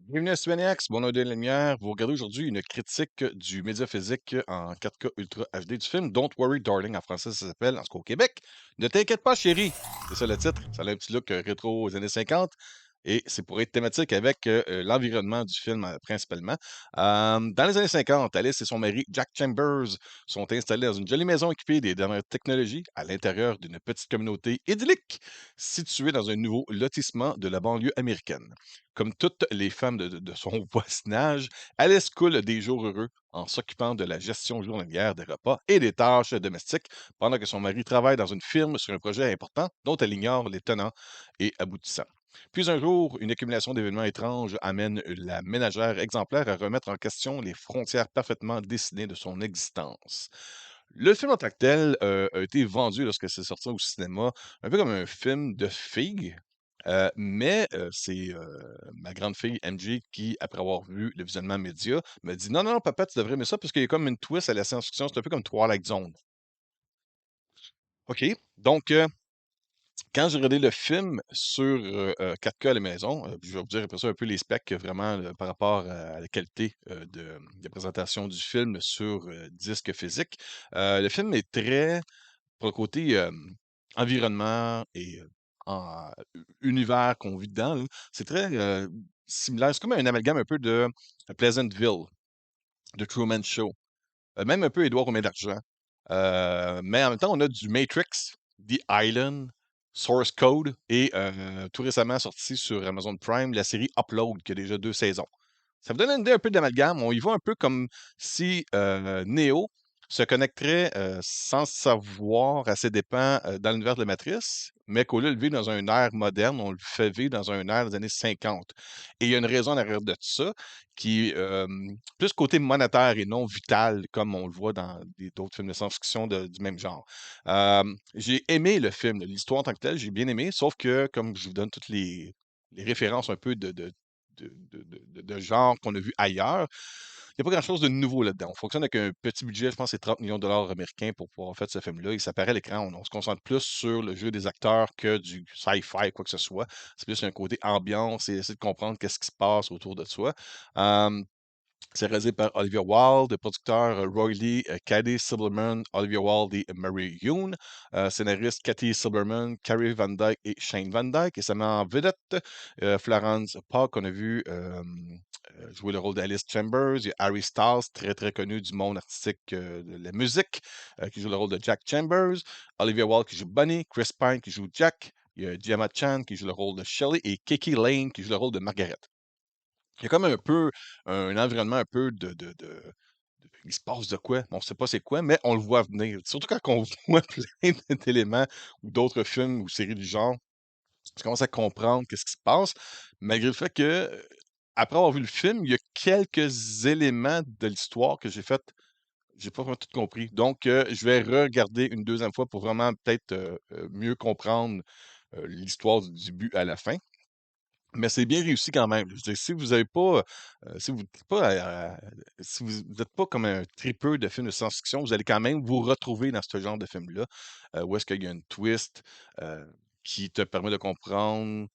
Bienvenue à Cybaniacs, bon de lumière. Vous regardez aujourd'hui une critique du médiaphysique en 4K Ultra HD du film Don't Worry Darling, en français ça s'appelle, en tout cas au Québec. Ne t'inquiète pas chérie, c'est ça le titre. Ça a un petit look rétro aux années 50 et c'est pour être thématique avec l'environnement du film principalement. Dans les années 50, Alice et son mari Jack Chambers sont installés dans une jolie maison équipée des dernières technologies à l'intérieur d'une petite communauté idyllique située dans un nouveau lotissement de la banlieue américaine. Comme toutes les femmes de son voisinage, Alice coule des jours heureux en s'occupant de la gestion journalière des repas et des tâches domestiques, pendant que son mari travaille dans une firme sur un projet important dont elle ignore les tenants et aboutissants. Puis un jour, une accumulation d'événements étranges amène la ménagère exemplaire à remettre en question les frontières parfaitement dessinées de son existence. Le film en tant que tel a été vendu lorsque c'est sorti au cinéma, un peu comme un film de filles, mais c'est, ma grande fille MJ qui, après avoir vu le visionnement média, me dit: «Non, non, non, papa, tu devrais aimer ça parce qu'il y a comme une twist à la science-fiction, c'est un peu comme Twilight Zone». OK, donc quand j'ai regardé le film sur, 4K à la maison, puis je vais vous dire après ça un peu les specs vraiment, par rapport à la qualité, de présentation du film sur, disque physique. Le film est très pour le côté, environnement et en univers qu'on vit dedans, là, c'est très, similaire. C'est comme un amalgame un peu de Pleasantville, de Truman Show, même un peu Édouard aux mains d'argent. Mais en même temps, on a du Matrix, The Island, Source Code et tout récemment sorti sur Amazon Prime, la série Upload qui a déjà 2 saisons. Ça vous donne une idée un peu de l'amalgame. On y voit un peu comme si, Neo se connecterait, sans savoir à ses dépens, dans l'univers de la Matrice, mais qu'au lieu de vivre dans un ère moderne, on le fait vivre dans un ère des années 50. Et il y a une raison en arrière de tout ça qui est, plus côté monétaire et non vital comme on le voit dans d'autres films de science-fiction du même genre. J'ai aimé le film, l'histoire en tant que telle, j'ai bien aimé, sauf que comme je vous donne toutes les références un peu de genre qu'on a vu ailleurs. Il n'y a pas grand-chose de nouveau là-dedans. On fonctionne avec un petit budget, je pense que c'est 30 millions de dollars américains pour pouvoir faire ce film-là. Il s'apparaît à l'écran. On se concentre plus sur le jeu des acteurs que du sci-fi, quoi que ce soit. C'est plus un côté ambiance et essayer de comprendre qu'est-ce qui se passe autour de soi. Euh, c'est réalisé par Olivia Wilde, le producteur Roy Lee, Cady Silverman, Olivia Wilde et Mary Yoon, scénariste Cathy Silverman, Carrie Van Dyke et Shane Van Dyke. Et ça met en vedette Florence Pugh, qu'on a vu jouer le rôle d'Alice Chambers. Il y a Harry Styles, très très connu du monde artistique de la musique, qui joue le rôle de Jack Chambers. Olivia Wilde qui joue Bunny, Chris Pine qui joue Jack. Il y a Gemma Chan qui joue le rôle de Shelley et Kiki Lane qui joue le rôle de Margaret. Il y a comme un peu un environnement un peu il se passe de quoi? On ne sait pas c'est quoi, mais on le voit venir. Surtout quand on voit plein d'éléments ou d'autres films ou séries du genre, tu commences à comprendre qu'est-ce qui se passe, malgré le fait que, après avoir vu le film, il y a quelques éléments de l'histoire que j'ai pas vraiment tout compris. Donc, je vais regarder une deuxième fois pour vraiment peut-être, mieux comprendre, l'histoire du début à la fin. Mais c'est bien réussi quand même. Je veux dire, si vous avez pas, si vous êtes pas si vous êtes pas comme un tripeux de films de science-fiction, vous allez quand même vous retrouver dans ce genre de film-là, où est-ce qu'il y a une twist, heu, qui te permet de comprendre,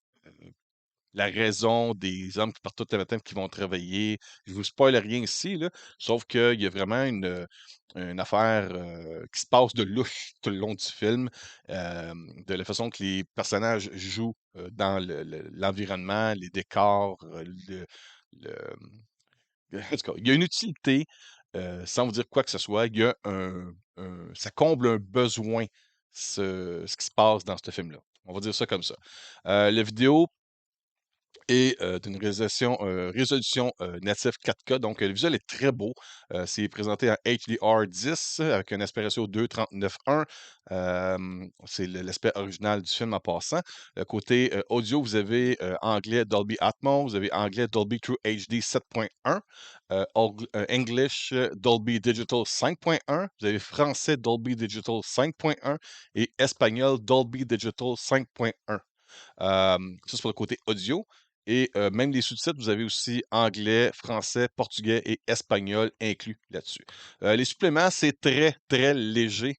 la raison des hommes qui partent tous les matins qui vont travailler. Je vous spoil rien ici, là, sauf qu'il y a vraiment une affaire, qui se passe de louche tout le long du film, de la façon que les personnages jouent, dans l'environnement, les décors, le, en tout cas, il y a une utilité, sans vous dire quoi que ce soit. Il y a ça comble un besoin, ce qui se passe dans ce film-là. On va dire ça comme ça. La vidéo et d'une résolution, native 4K, donc le visuel est très beau. C'est présenté en HDR10 avec un aspect ratio 2:39:1. C'est l'aspect original du film en passant. Côté, audio, vous avez, anglais Dolby Atmos, vous avez anglais Dolby True HD 7.1, English Dolby Digital 5.1, vous avez français Dolby Digital 5.1 et espagnol Dolby Digital 5.1. Ça, c'est pour le côté audio et même les sous-titres, vous avez aussi anglais, français, portugais et espagnol inclus là-dessus. Les suppléments, c'est très, très léger.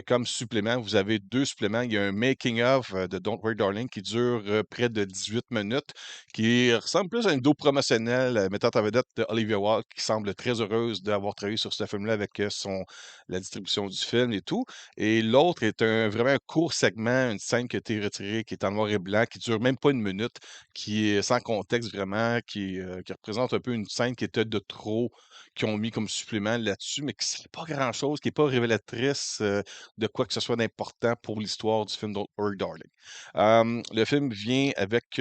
comme supplément. Vous avez 2 suppléments. Il y a un making of, de Don't Worry Darling qui dure, près de 18 minutes, qui ressemble plus à une vidéo promotionnelle, mettant en vedette Olivia Wilde, qui semble très heureuse d'avoir travaillé sur ce film-là avec, son la distribution du film et tout. Et l'autre est vraiment un court segment, une scène qui a été retirée, qui est en noir et blanc, qui dure même pas une minute, qui est sans contexte vraiment, qui représente un peu une scène qui était de trop, qu'ils ont mis comme supplément là-dessus, mais qui serait pas grand-chose, qui est pas révélatrice, de quoi que ce soit d'important pour l'histoire du film Don't Worry Darling. Le film vient avec,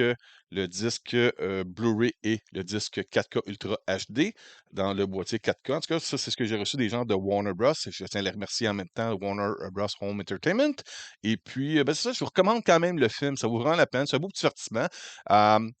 le disque, Blu-ray et le disque 4K Ultra HD dans le boîtier 4K. En tout cas, ça, c'est ce que j'ai reçu des gens de Warner Bros. Et je tiens à les remercier en même temps, Warner Bros. Home Entertainment. Et puis, ben, c'est ça, je vous recommande quand même le film. Ça vaut vraiment la peine. C'est un beau petit divertissement.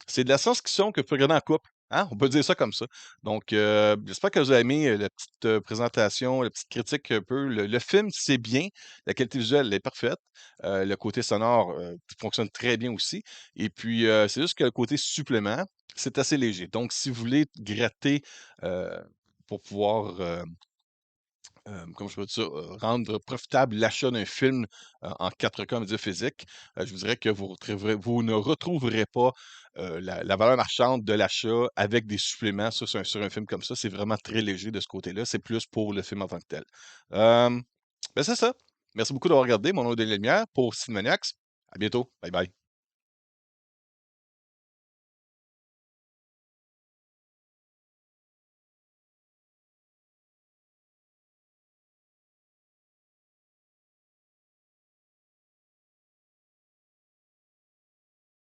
C'est de la science-fiction que vous pouvez regarder en couple. Hein? On peut dire ça comme ça. Donc, j'espère que vous avez aimé la petite présentation, la petite critique un peu. Le film, c'est bien. La qualité visuelle, elle est parfaite. Le côté sonore fonctionne très bien aussi. Et puis, c'est juste que le côté supplément, c'est assez léger. Donc, si vous voulez gratter heu, pour pouvoir, comment je peux dire ça? Rendre profitable l'achat d'un film, en 4K média physique, je vous dirais que vous ne retrouverez pas, la valeur marchande de l'achat avec des suppléments sur un film comme ça. C'est vraiment très léger de ce côté-là. C'est plus pour le film en tant que tel. Ben, c'est ça. Merci beaucoup d'avoir regardé. Mon nom est Denis Lemierre pour Cinemaniacs. À bientôt. Bye bye.